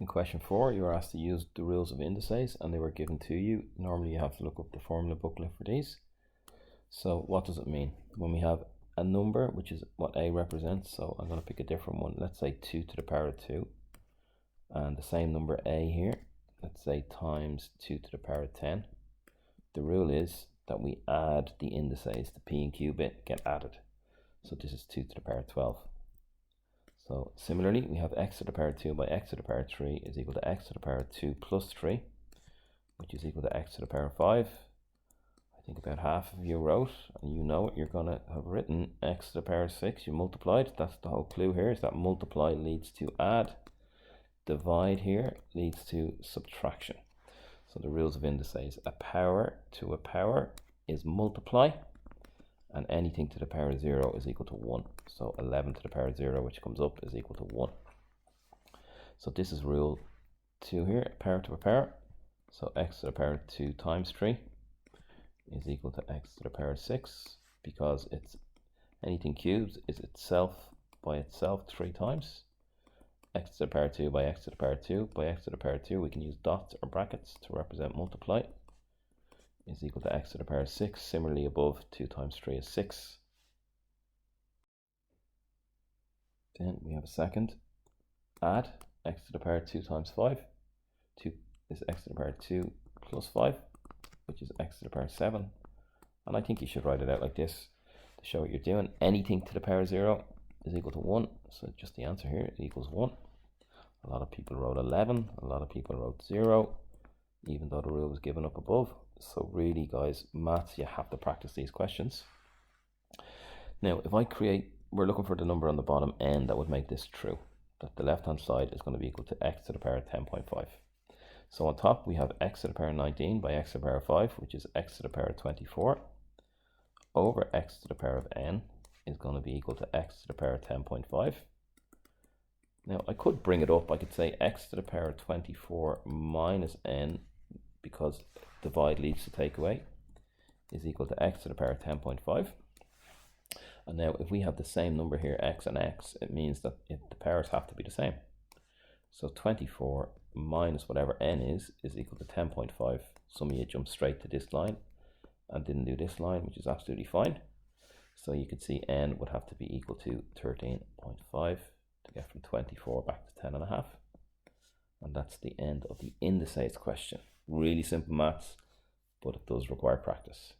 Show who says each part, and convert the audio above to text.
Speaker 1: In question 4, you are asked to use the rules of indices and they were given to you. Normally you have to look up the formula booklet for these. So what does it mean? When we have a number, which is what A represents, so I'm going to pick a different one. Let's say 2 to the power of 2. And the same number A here, let's say times 2 to the power of 10. The rule is that we add the indices, the P and Q bit get added. So this is 2 to the power of 12. So similarly, we have x to the power 2 by x to the power 3 is equal to x to the power 2 plus 3, which is equal to x to the power 5. I think about half of you wrote, and you know it, you're going to have written x to the power 6. You multiplied. That's the whole clue here, is that multiply leads to add. Divide here leads to subtraction. So the rules of indices, a power to a power is multiply, and anything to the power of 0 is equal to 1. So 11 to the power of 0, which comes up, is equal to 1. So this is rule 2 here, power to a power. So x to the power 2 times 3 is equal to x to the power 6, because it's anything cubed is itself by itself 3 times. X to the power 2 by x to the power 2 by x to the power 2, we can use dots or brackets to represent multiply, is equal to x to the power 6. Similarly above, 2 times 3 is 6. Then we have a second, add x to the power 2 times 5. 2 is x to the power 2 plus 5, which is x to the power 7. And I think you should write it out like this to show what you're doing. Anything to the power 0 is equal to 1. So just the answer here equals 1. A lot of people wrote 11. A lot of people wrote 0, even though the rule was given up above. So really, guys, maths, you have to practice these questions. Now, if I create, we're looking for the number on the bottom n that would make this true, that the left-hand side is going to be equal to x to the power 10.5. So on top, we have x to the power 19 by x to the power 5, which is x to the power 24, over x to the power of n is going to be equal to x to the power 10.5. Now, I could bring it up. I could say x to the power 24 minus n, because divide leads to take away, is equal to x to the power 10.5. And now if we have the same number here, x and x, it means that the powers have to be the same. So 24 minus whatever n is equal to 10.5. Some of you jumped straight to this line and didn't do this line, which is absolutely fine. So you could see n would have to be equal to 13.5 to get from 24 back to 10.5. And that's the end of the indices question. Really simple maths, but it does require practice.